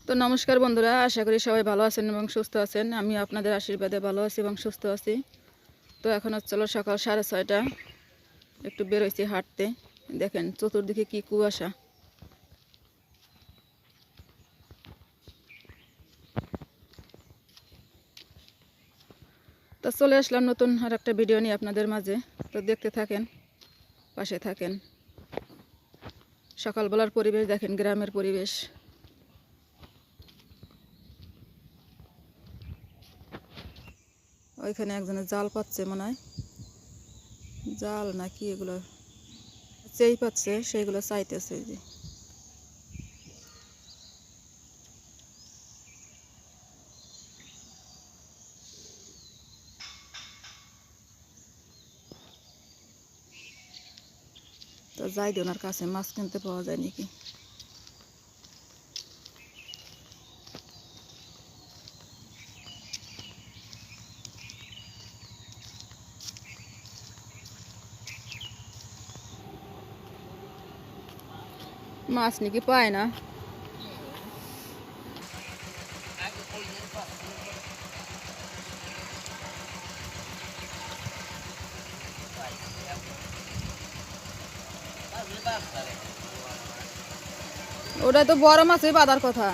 তো নমস্কার বন্ধুরা, আশা করি সবাই ভালো আছেন এবং সুস্থ আছেন। আমি আপনাদের আশীর্বাদে ভালো আছি এবং সুস্থ আছি। তো এখন হচ্ছে সকাল 6:30। একটু বেরোইছি হাঁটতে। দেখেন চতুর্দিকে কি কুয়াশা। তো চলে আসলাম নতুন আর একটা ভিডিও নিয়ে আপনাদের মাঝে। তো দেখতে থাকেন, পাশে থাকেন। সকালবেলার পরিবেশ দেখেন, গ্রামের পরিবেশ। ওইখানে একজনের জাল পাচ্ছে মনে হয়, জাল নাকি এগুলো চেই পাচ্ছে, সেইগুলো চাইতেছে। যে তো যাই দি ওনার কাছে, মাছ কিনতে পাওয়া যায় নাকি। মাছ নাকি পায় না। ওটা তো বড় মাছই বাঁধার কথা।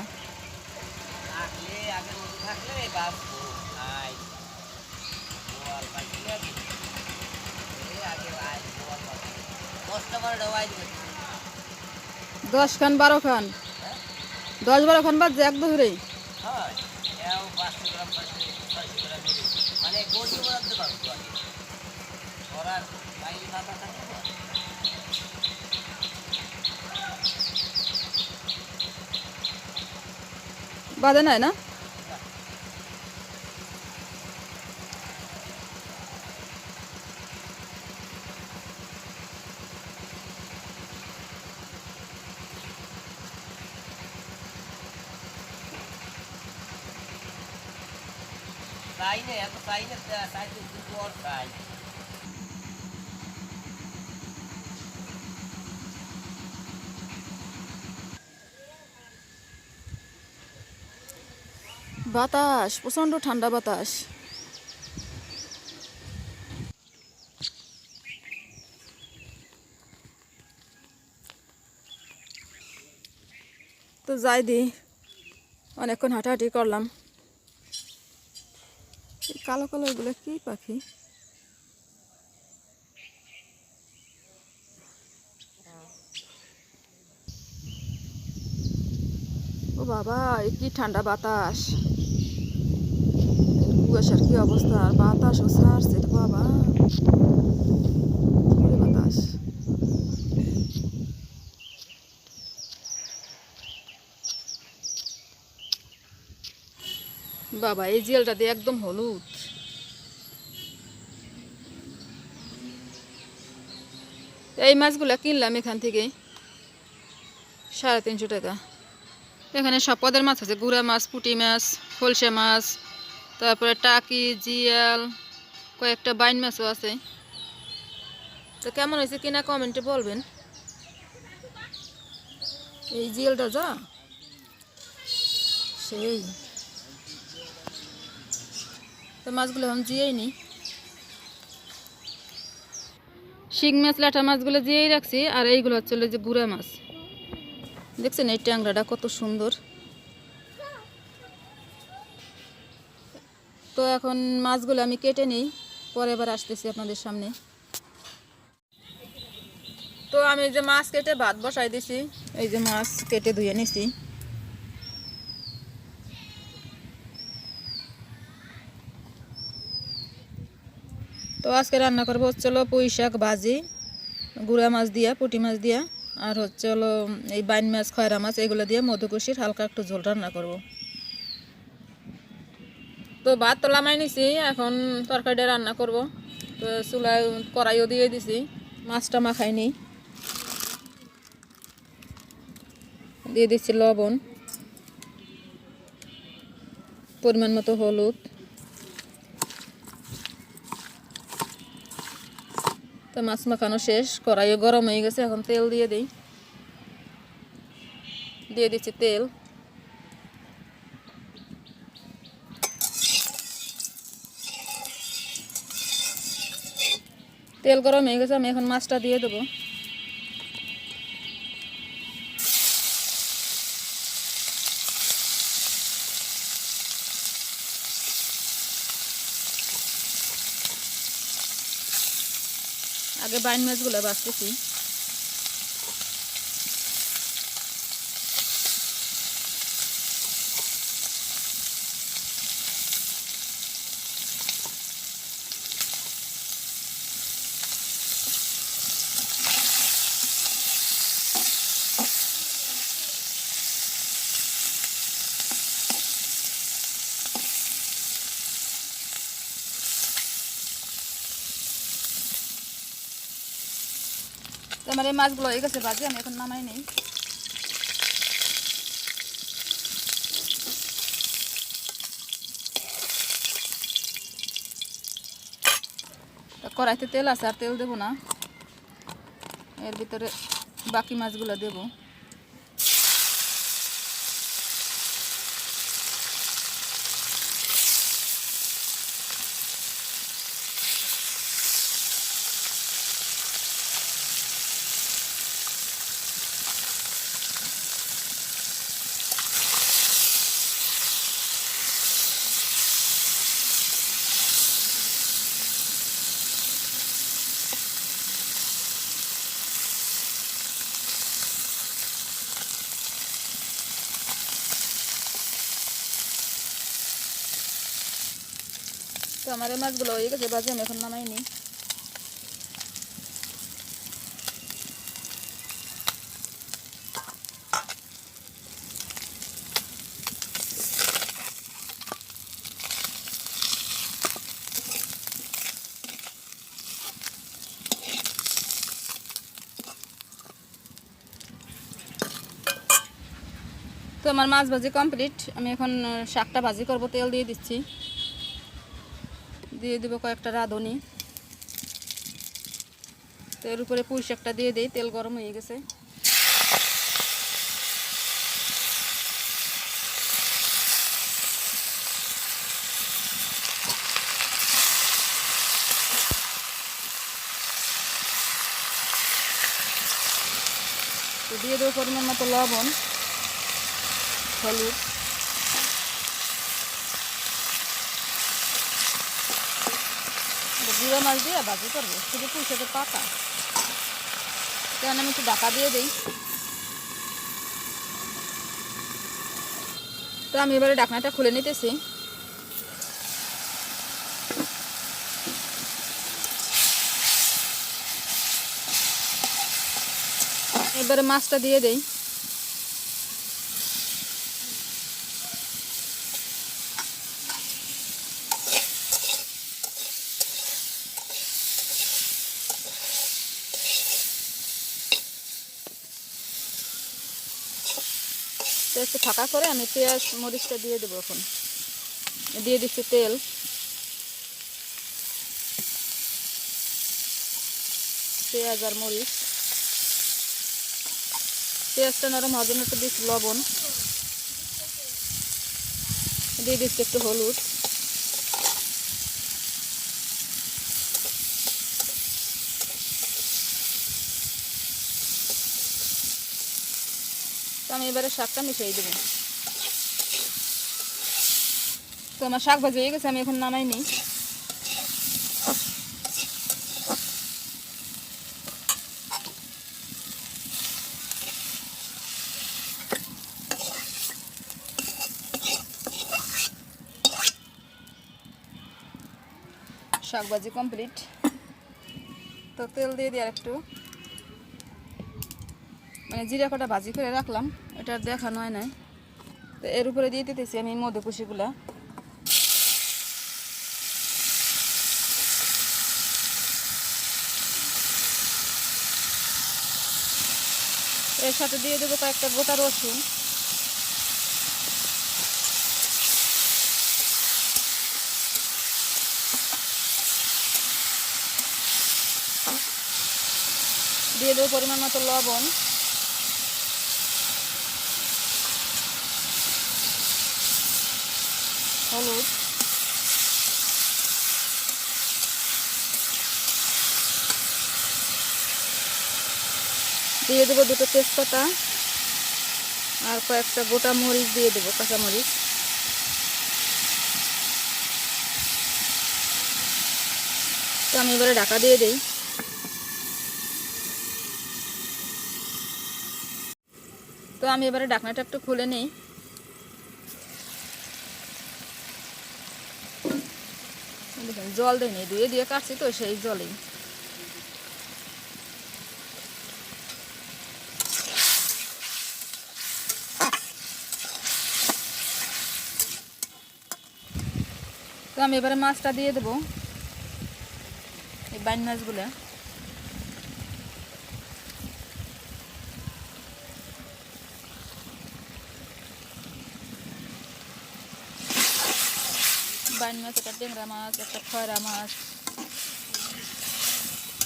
দশ খান 12 খান, 10-12 খান বাদ এক ধরে। বাঁধে নাই না। বাতাস, প্রচন্ড ঠান্ডা বাতাস। তো যাই দি, অনেকক্ষণ হাঁটাহাঁটি করলাম। কালো কালো এগুলো কি পাখি? ও বাবা, কি ঠান্ডা বাতাস! কুয়াশার কি অবস্থা, আর বাতাসও ছাড়ছে রে বাবা। বাতাস বাবা, এই জিয়ালটা দিয়ে একদম হলুদ। এই মাছগুলা কিনলাম এখান থেকে 350 টাকা। এখানে সব পদের মাছ আছে, গুড়া মাছ, পুঁটি মাছ, খলসা মাছ, তারপরে টাকি, জিয়াল, কয়েকটা বাইন মাছও আছে। তো কেমন হয়েছে কিনা কমেন্টে বলবেন। এই জিয়ালটা যা সেই, তো মাছগুলো আমি জিয়েই নি। শিং মাছ, ল্যাঠা মাছগুলো জিয়েই রাখছি। আর এইগুলো হচ্ছে যে গুড়া মাছ। দেখছেন এই ট্যাংরাটা কত সুন্দর। তো এখন মাছগুলো আমি কেটে নিই, পরে এবার আসতেছি আপনাদের সামনে। তো আমি যে মাছ কেটে ভাত বসাই দিছি, এই যে মাছ কেটে ধুয়ে নিছি। তো আজকে রান্না করবো হচ্ছে পুঁই শাক ভাজি, গুঁড়া মাছ দিয়া, পুঁটি মাছ দিয়া, আর হচ্ছে এই বাইন মাছ, খয়রা মাছ, এগুলো দিয়ে মধুকুশির হালকা একটু ঝোল রান্না করব। তো ভাত তো লামাই নিছি, এখন তরকারিটা রান্না করব। তো চুলায় কড়াইও দিয়ে দিছি, মাছটা মাখাই নিই। দিয়ে দিচ্ছি লবণ, পরিমাণ মতো হলুদ। তো মাছ মাখানো শেষ, কড়াইও গরম হয়ে গেছে। এখন তেল দিয়ে দিই, দিয়ে দিচ্ছি তেল। তেল গরম হয়ে গেছে, আমি এখন মাছটা দিয়ে দেবো। আগে বাইন মাছগুলো বাছতেছি। তো আমার এই মাছগুলো হয়ে গেছে ভাজি, আমি এখন নামাই নেই। কড়াইতে তেল আছে, আর তেল দেবো না, এর ভিতরে বাকি মাছগুলো দেবো। তো আমার এই মাছগুলো হয়ে গেছে ভাজি, আমি এখন নামাই নিই। তো আমার মাছ ভাজি কমপ্লিট, আমি এখন শাকটা ভাজি করব। তেল দিয়ে দিচ্ছি, দিয়ে দেবো কয়েকটা রাঁধুনি। তো এর উপরে পুঁই শাকটা দিয়ে দিই, তেল গরম হয়ে গেছে। তো দিয়ে দেবো পরিমাণ মতো লবণ, হলুদ, জিরা মাছ দিয়ে ভাজি করবো, শুধু পুঁই শাকের পাতা। কেন আমি একটু ঢাকা দিয়ে দিই। তো আমি এবারে ঢাকনাটা খুলে নিতেছি। এবারে মাছটা দিয়ে দেই। তো একটু ফাঁকা করে আমি পেঁয়াজ মরিচটা দিয়ে দেবো। এখন দিয়ে দিচ্ছি তেল, পেঁয়াজ আর মরিচ। পেঁয়াজটা নরম হওয়ার জন্য একটু দিচ্ছি লবণ, দিয়ে দিচ্ছি একটু হলুদ, তো আমি এবারে শাকটা মিশিয়ে দেবো। তো আমার শাক ভাজি হয়ে গেছে, আমি এখন নামাই নিই। শাক ভাজি কমপ্লিট। তো তেল দিয়ে দিই আর একটু, মানে জিরা কটা ভাজি করে রাখলাম, এটা আর দেখানো হয় নাই। তো এর উপরে দিয়ে দিতেছি আমি মধুকুশিগুলা। এর সাথে দিয়ে দেবো কয়েকটা গোটা রসুন, দিয়ে দেবো পরিমাণ মতো লবণ, হলুদ, দিয়ে দেবো 2টো তেজপাতা আর কয়েকটা গোটা মরিচ দিয়ে দেবো, কাঁচা মরিচ। তো আমি এবারে ঢাকা দিয়ে দিই। তো আমি এবারে ঢাকনাটা একটু খুলে নিই। দেখুন জল দিইনি, ধুয়ে দিয়ে কাটছি তো সেই জলেই। তো আমি এবারে মাছটা দিয়ে দেবো, এই বাইন মাছগুলো। বাইন মাছ, একটা ট্যাংরা মাছ, একটা খয়রা মাছ।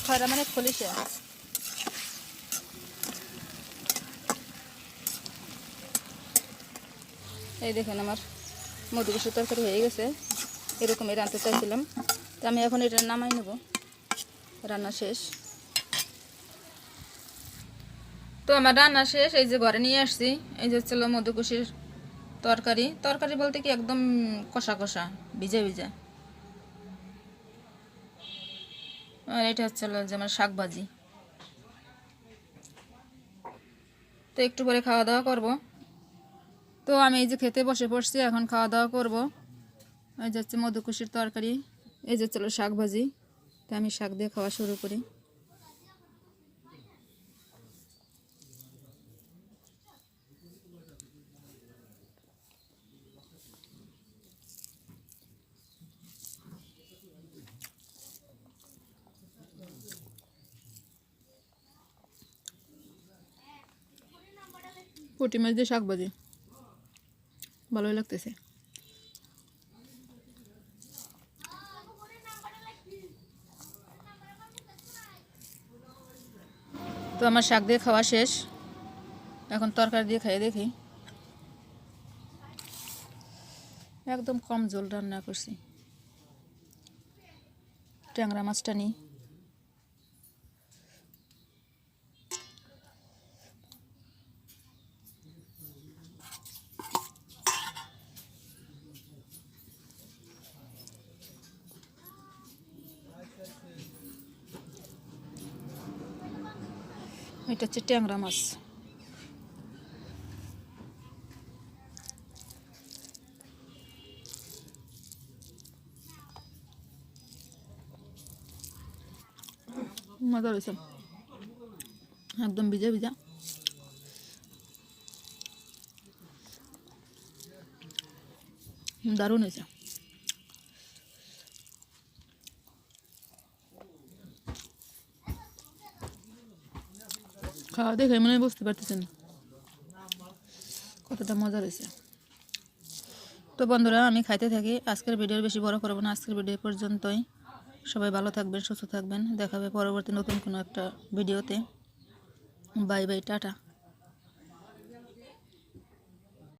খয়রা মানে খলিশা। এই দেখুন আমার মধুকষির তরকারি হয়ে গেছে, এরকমই রাঁধতে চাইছিলাম। তো আমি এখন এটা নামাই নেব, রান্না শেষ। তো আমার রান্না শেষ, এই যে ঘরে নিয়ে আসছি। এই যে হচ্ছিল মধুকষির তরকারি। তরকারি বলতে কি একদম কষা কষা, ভিজা ভিজা। আর এটা হচ্ছিল যে আমার শাক ভাজি। তো একটু পরে খাওয়া দাওয়া করব। তো আমি এই যে খেতে বসে পড়ছি, এখন খাওয়া দাওয়া করব। এই যে হচ্ছে মধুকষির তরকারি, এই যে হচ্ছিল শাক ভাজি। তো আমি শাক দিয়ে খাওয়া শুরু করি। পুঁটি মাছ দিয়ে শাক ভাজি ভালোই লাগতেছে। তো আমার শাক দিয়ে খাওয়া শেষ, এখন তরকারি দিয়ে খাইয়ে দেখি। একদম কম ঝোল রান্না করছি। ট্যাংরা মাছটা নিই। এটা হচ্ছে ট্যাংরা মাছ। মজা হয়েছে, একদম ভিজা ভিজা। দারুণ হয়েছে। খাওয়া দেখে মনে হয় বুঝতে পারতেছেন কতটা মজা হয়েছে। তো বন্ধুরা আমি খাইতে থাকি। আজকের ভিডিও বেশি বড় করবো না, আজকের ভিডিও পর্যন্তই। সবাই ভালো থাকবেন, সুস্থ থাকবেন। দেখাবে পরবর্তী নতুন কোনো একটা ভিডিওতে। Bye bye, tata.